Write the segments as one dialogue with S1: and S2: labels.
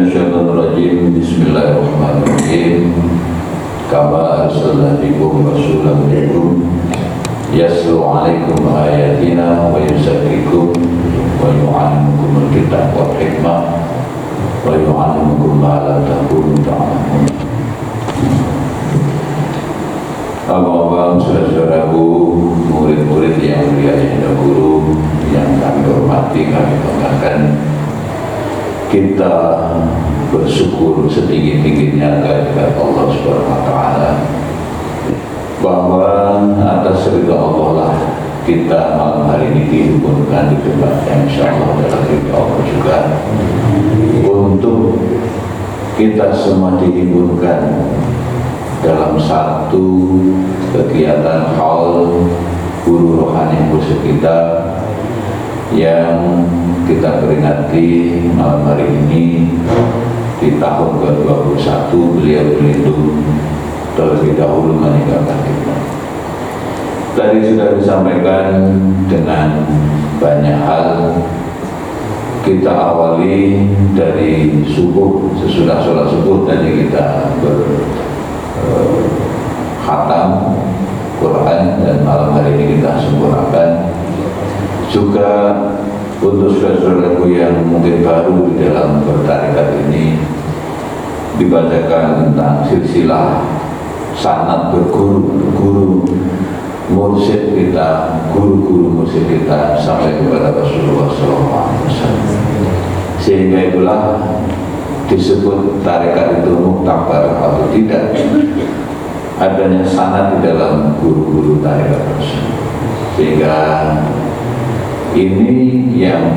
S1: minasyaitonirrajim. Bismillahirrahmanirrahim. Kama arsalna fikum rasulan minkum yatlu 'alaikum ayatina wa yuzakkirukum wa yu'allimukumul kitaba wal hikmah wa yu'allimukum ma lam takunu ta'lamun. Abang-abang, saudara-saudaraku, murid-murid yang mulia dan guru yang kami hormati, kami banggakan, kita bersyukur setinggi-tingginya kehadirat Allah Subhanahu wa Ta'ala, bahwa atas ridha Allah lah kita malam hari ini dihubungkan di tempat yang insyaallah dalam ridha Allah juga, untuk kita semua dihubungkan dalam satu kegiatan haul guru rohani musuh kita yang kita peringati malam hari ini di tahun ke-21. Beliau berlindung terlebih dahulu meninggalkan kita. Tadi sudah disampaikan dengan banyak hal. Kita awali dari subuh, sesudah sholat subuh tadi kita khatam Quran, dan malam hari ini kita sempurnakan juga untuk saudara-saudaraku yang mungkin baru di dalam bertarekat ini, dibacakan tentang silsilah sanad berguru, mursyid kita, guru-guru mursyid kita sampai kepada Rasulullah SAW. Sehingga itulah disebut tarekat itu muktabar atau tidak, adanya sanad di dalam guru-guru tarekat tersebut. Sehingga ini yang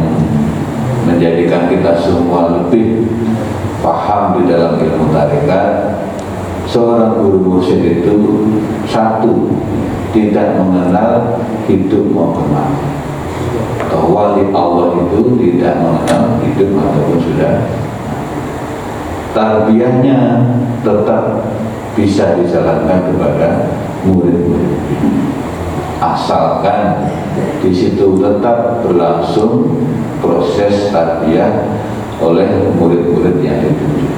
S1: menjadikan kita semua lebih paham di dalam ilmu tarekat. Seorang guru mursyid itu satu, tidak mengenal hidup maupun mati, atau wali Allah itu tidak mengenal hidup ataupun sudah. Tarbiyahnya tetap bisa dijalankan kepada murid-murid, asalkan di situ tetap berlangsung proses tarbiyah oleh murid-murid yang ditunjuk.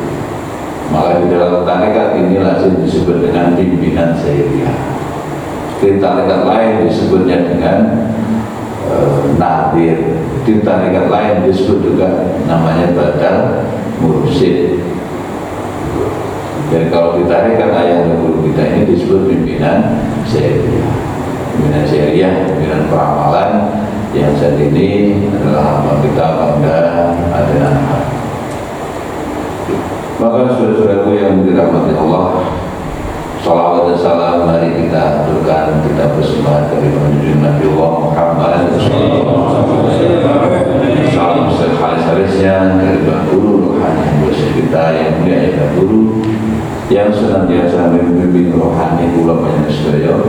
S1: Maka di dalam tarekat ini lazim disebut dengan pimpinan sayyidiyah. Di tarekat lain disebutnya dengan nadir. Di tarekat lain disebut juga namanya badal mursyid. Jadi kalau di tarekat ayah dan guru kita ini disebut pimpinan sayyidiyah. Pimpinan sayyidiyah, pimpinan peramalan yang saat ini adalah hamba kita Bangga Adnan. Maka saudara-saudaraku yang dirahmati Allah, salawat dan salam mari kita aturkan, kita bersembahkan dari menuju Nabi Allah Muhammad salam sehalis-halisnya dari guru rohani musuh kita yang mulia dan guru yang senantiasa membimbing rohani ulama yang sedaya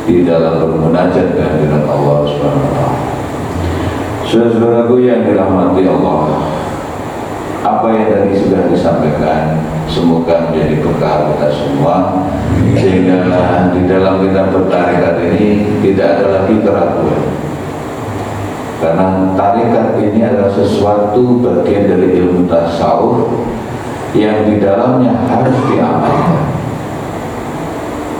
S1: di dalam bermunajat kehadirat Allah Subhanahu wa Ta'ala. Saudara-saudaraku yang dirahmati Allah, apa yang tadi sudah disampaikan semoga menjadi bekal kita semua, sehingga di dalam kita bertarekat ini tidak ada lagi keraguan, karena tarekat ini adalah sesuatu bagian dari ilmu tasawuf yang di dalamnya harus diamalkan.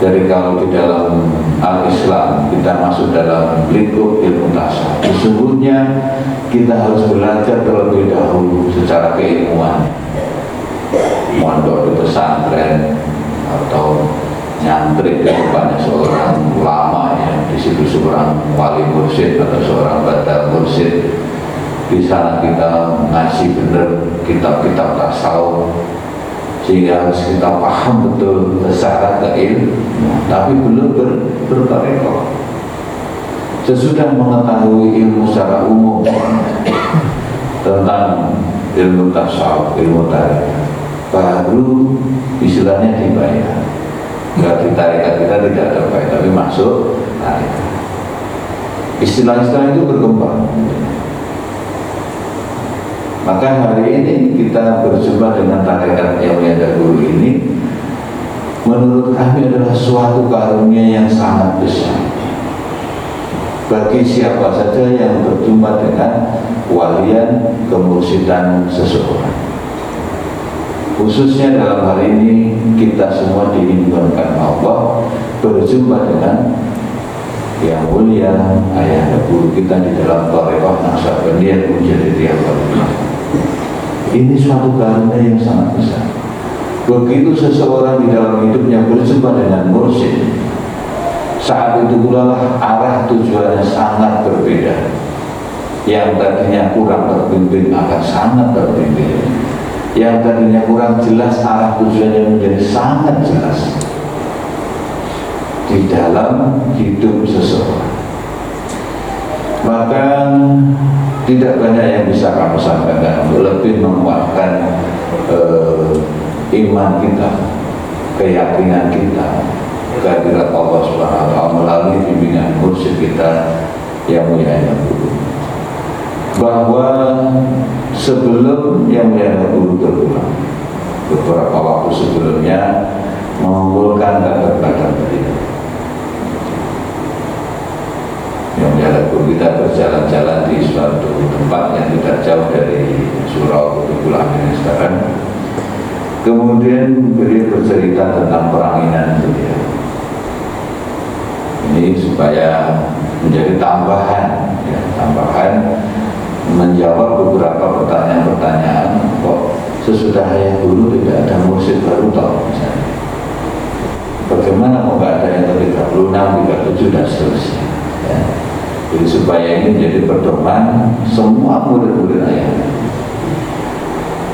S1: Jadi kalau di dalam al-Islam kita masuk dalam lingkup ilmu tasawuf, sesungguhnya kita harus belajar terlebih dahulu secara keilmuan, mondok di pesantren atau nyantri di depannya seorang ulama, ya, di situ seorang wali mursyid atau seorang badal mursyid. Di sana kita ngaji benar kitab-kitab tasawuf, sehingga harus kita paham betul syarat keilmuan, tapi belum bertarekat. Sesudah mengetahui ilmu secara umum tentang ilmu tasawuf, ilmu tarekat, baru istilahnya dibayar. Enggak, di tarekat kita tidak ada bayar, tapi masuk tarekat. Istilah-istilah itu berkembang. Maka hari ini kita berjumpa dengan tarekat yang mulia guru ini, menurut kami adalah suatu karunia yang sangat besar bagi siapa saja yang berjumpa dengan walian kemursidan seseorang. khususnya dalam hal ini kita semua diinginkan Allah berjumpa dengan yang mulia ayah guru kita di dalam Thariqah Naqsyabandiyah Mujahidiyah. Ini suatu karunia yang sangat besar. Begitu seseorang di dalam hidupnya berjumpa dengan mursyid, saat itu pula lah arah tujuannya sangat berbeda. Yang tadinya kurang terbimbing akan sangat terbimbing. Yang tadinya kurang jelas arah tujuannya menjadi sangat jelas di dalam hidup seseorang. Maka tidak banyak yang bisa kami sampaikan untuk lebih menguatkan iman kita, keyakinan kita kehadirat Allah Subhanahu wa taala melalui bimbingan mursyid kita yang mulia guru. Bahwa sebelum yang mulia guru berpulang, beberapa waktu sebelumnya mengumpulkan kader-kader beliau. Yang mulia guru kita berjalan-jalan di suatu tempat yang tidak jauh dari Surau Kutubul Amin sekarang. Kemudian beliau bercerita tentang peranginan beliau. Ini supaya menjadi tambahan, ya, tambahan menjawab beberapa pertanyaan-pertanyaan. Kok sesudah ayah dulu tidak ada mursyid baru toh misalnya? Bagaimana mau nggak ada yang 36, 37 dan seterusnya? Ya. Jadi supaya ini menjadi pedoman semua murid-murid ayah.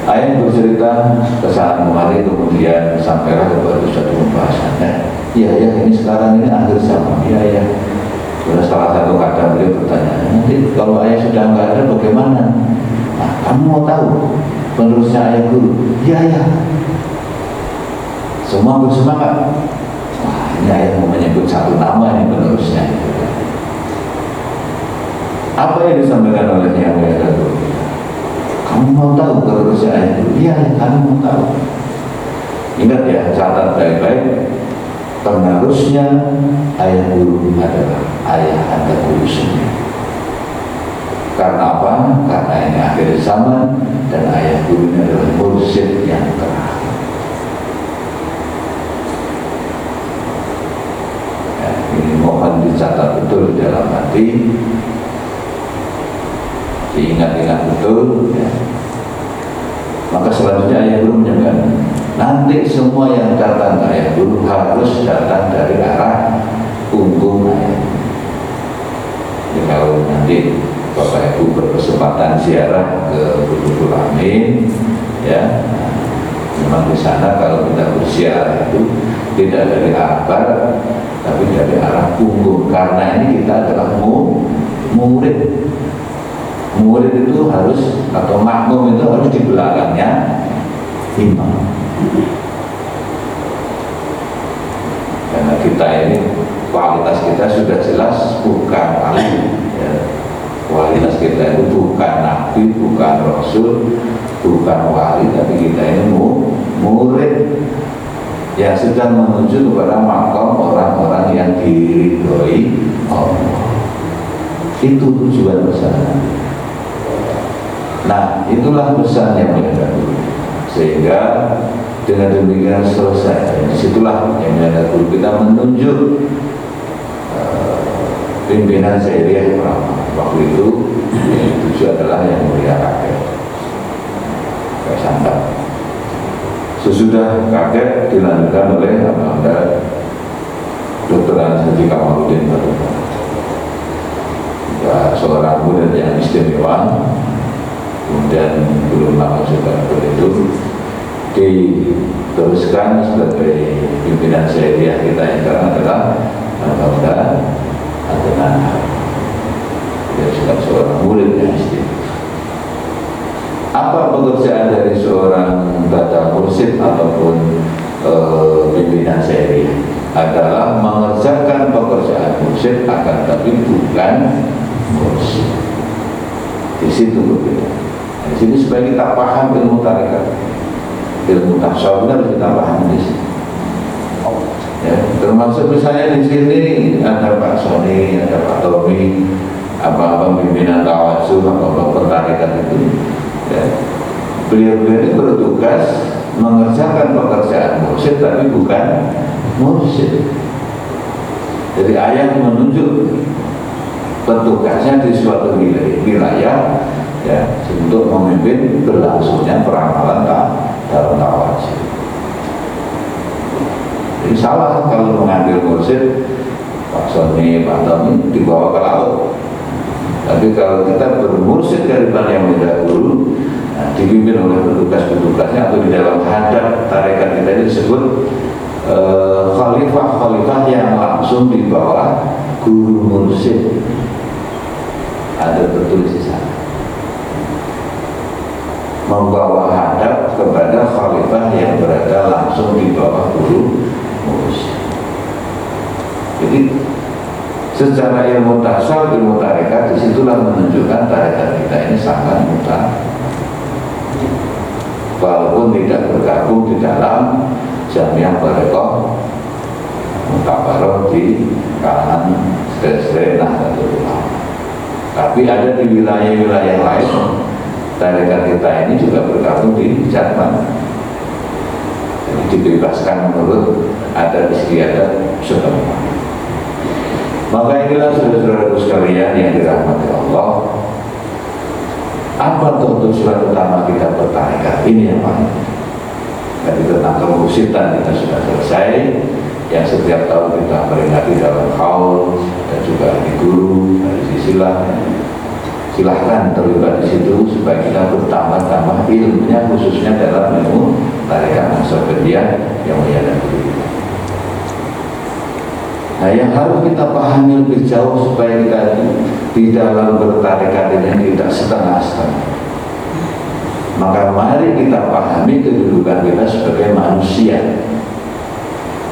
S1: Ayah bercerita kesalahan kemarin, kemudian sampailah kepada suatu pembahasannya. Iya ya, ini sekarang ini akhir zaman. Iya ya. Kemudian salah satu kadang beliau bertanya, nanti kalau ayah sudah nggak ada bagaimana? Nah, kamu mau tahu penerusnya ayah guru? Iya ya. Semua bersemangat. Wah, ini ayah mau menyebut satu nama ini penerusnya. Apa yang disampaikan oleh yang ayah guru? Kamu mau tahu penerusnya ayah guru? Iya, kamu mau tahu. Ingat ya, catat baik-baik. Penerusnya ayah guru adalah ayah anda guru sendiri. Karena apa? Karena ini akhir zaman dan ayah gurunya adalah mursyid yang terakhir. Ya, ini mohon dicatat betul di dalam hati, diingat-ingat betul. Ya. Maka selanjutnya ayah guru menyampaikan, nanti semua yang datang ke ayah guru harus datang dari arah punggung ayah. Jadi kalau nanti Bapak Ibu berkesempatan ziarah ke Kutubul Amin, ya, memang di sana kalau kita berziarah itu tidak dari arah barat, tapi dari arah punggung. Karena ini kita adalah murid. Murid itu harus, atau makmum itu harus di belakangnya imam. Karena kita ini kualitas kita sudah jelas bukan alim, ya. Kualitas kita itu bukan nabi, bukan rasul, bukan wali, tapi kita ini murid yang sedang menuju kepada makam orang-orang yang diridhoi Allah. Itu tujuan bersama. Nah, itulah pesan yang mereka guru. Sehingga dengan demikian selesai. Disitulah yang mereka guru kita menunjuk pimpinan Zairiyah waktu itu. Yang tujuh adalah yang mulia kakek Santap. Sesudah kakek dilanjutkan oleh Anda Dr. Haji Kamaludin Baruka, seorang murid yang istimewa. Kemudian belum lama juga itu diteruskan sebagai pimpinan Zairiyah kita yang sekarang adalah Anda Adnan. Dia juga seorang murid yang istimewa. Apa pekerjaan dari seorang bada mursyid ataupun pimpinan Zairiyah? Adalah mengerjakan pekerjaan mursyid, akan tapi bukan mursyid. Di situ berbeda. Di sini supaya kita paham ilmu tarekat, ilmu tasawuf harus kita paham di sini. Ya, termasuk misalnya di sini ada Pak Sony, ada Pak Tommy, apa pimpinan tawasul, apa pertarikan itu. Ya. Beliau-beliau ini bertugas mengerjakan pekerjaan mursyid tapi bukan mursyid. Jadi ayat menunjuk petugasnya di suatu wilayah ya, untuk memimpin berlangsungnya peramalan dalam tawajud. Jadi salah kalau mengambil mursyid Pak Sony, Pak Tommy dibawa ke laut. Tapi kalau kita bermursyid daripada yang mendahulu, nah, dipimpin oleh petugas-petugasnya atau di dalam hadap tarekat kita ini disebut khalifah-khalifah yang langsung di bawah guru mursyid. Ada tertulis di sana. Membawa hadap kepada khalifah yang berada langsung di bawah guru mursyid. Jadi secara ilmu tasawuf, ilmu tarekat, disitulah menunjukkan tarekat kita ini sangat mutlak. Walaupun tidak bergabung di dalam Jamiah Barekah Mutabaroh di kalangan sederet Nahdlatul Ulama, tapi ada di wilayah-wilayah lain tarekat kita ini juga bergabung di Jatman. Jadi dibebaskan menurut adat istiadat setempat. Maka inilah saudara-saudara sekalian yang dirahmati Allah, apa tujuan utama kita bertarekat ini yang paling. Jadi tentang kemusyrikan kita sudah selesai, yang setiap tahun kita peringati dalam haul dan juga di guru, dari sisilah. Silahkan terlibat di situ supaya kita bertambah-tambah ilmunya, khususnya dalam ilmu tarekat Naksabandiyah yang mulia dan berlipat. Nah, yang harus kita pahami lebih jauh supaya kita di dalam bertarekat ini tidak setengah-setengah. Maka mari kita pahami kedudukan kita sebagai manusia.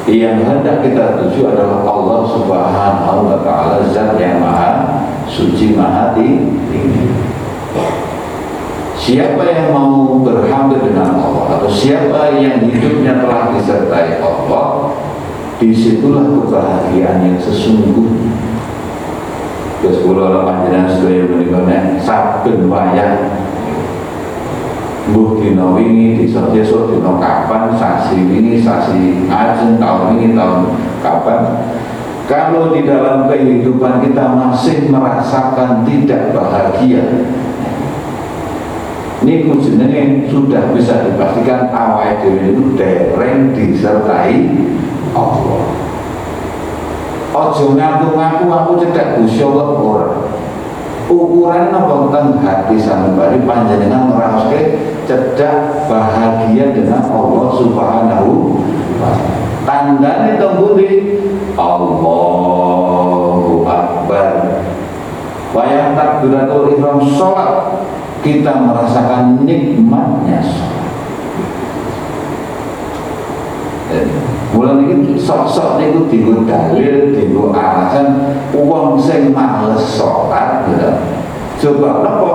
S1: Yang hendak kita tuju adalah Allah Subhanahu wa Ta'ala, Zat yang Maha Suci, Maha Tinggi. Siapa yang mau berhamba dengan Allah, atau siapa yang hidupnya telah disertai Allah, disitulah kebahagiaan yang sesungguhnya. Terus kula panjenengan sedaya menika saben wayah mbuh dina wingi, desa-desa dina kapan, sasi wingi, sasi ajeng, tahun ini, tahun kapan. Kalau di dalam kehidupan kita masih merasakan tidak bahagia, ini jenenge sudah bisa dipastikan awake dhewe itu dereng disertai Allah. Ojo ngaku-ngaku aku cedak Gusti Allah ora. Ukuran apa teng hati sanubari panjenengan ngraoske cedak bahagia dengan Allah Subhanahu wa Ta'ala. Tandane temburi Allahu Akbar. Wayang takbiratul ihram salat, kita merasakan nikmatnya salat. Mulai ini sok-sok itu digo dalil, digo alasan uang sing males sholat gitu. Coba apa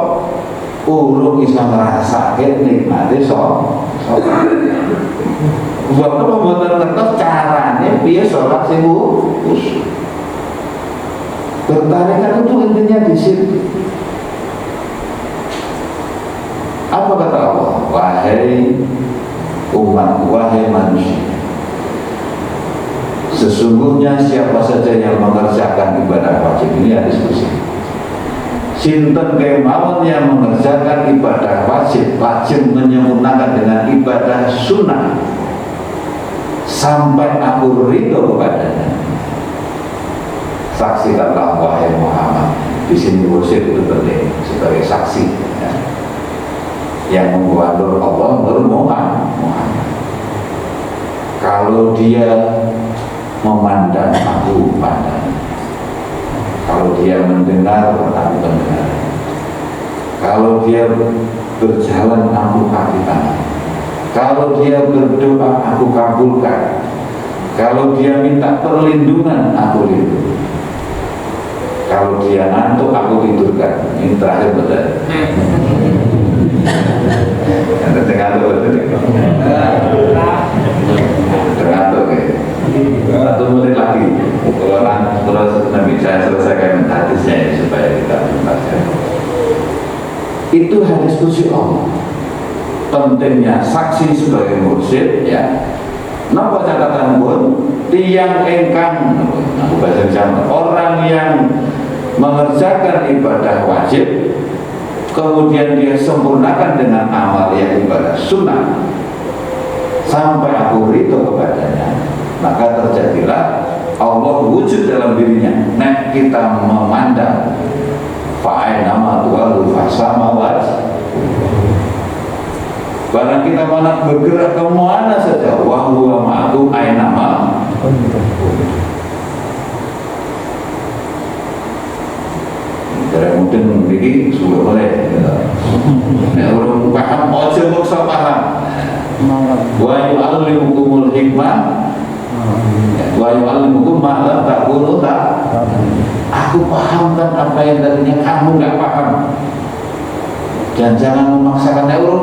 S1: urung bisa ngerasake nikmati sholat. Buat apa mboten ngertos carane piye sholat sing khusyuk. Bertarekat itu intinya di situ. Apa kata Allah? Wahai umat, wahai manusia, sesungguhnya siapa saja yang mengerjakan ibadah wajib, ini ada diskusi. Sinten kemawon yang mengerjakan ibadah wajib, wajib menyempurnakan dengan ibadah sunnah sampai aku ridho kepadanya. Saksikanlah wahai Muhammad. Di sini mursyid itu penting sebagai saksi ya, yang membawa nur Allah, nur Muhammad. Kalau dia memandang, aku pandang. Kalau dia mendengar, aku mendengar. Kalau dia berjalan, aku kaki tangan. Kalau dia berdoa, aku kabulkan. Kalau dia minta perlindungan, aku lindungi. Kalau dia ngantuk, aku tidurkan. Ini terakhir betul. Yang ngantuk betul. Ngantuk ya. 1 menit lagi. Terus Nabi saya selesaikan hadisnya ini supaya kita tuntaskan. Itu hadis kursi Allah. pentingnya saksi sebagai mursyid ya. Napa catatan pun tiang engkang orang yang mengerjakan ibadah wajib kemudian dia sempurnakan dengan amal yang ibadah sunnah sampai aku ridho kepadanya, maka terjadilah Allah wujud dalam dirinya. Nek kita memandang fa'ai nama tu'alu fasama wajib, barang kita mana bergerak ke mana saja, wa huwa ma'akum ainama. Cara mungkin begini sudah boleh. Nek orang paham ojo maksa paham. Wa yu'allimukumul hikmah wa yu'allimukum ma lam takunu tak. Aku paham kan apa yang tadinya kamu nggak paham. Dan jangan memaksakan orang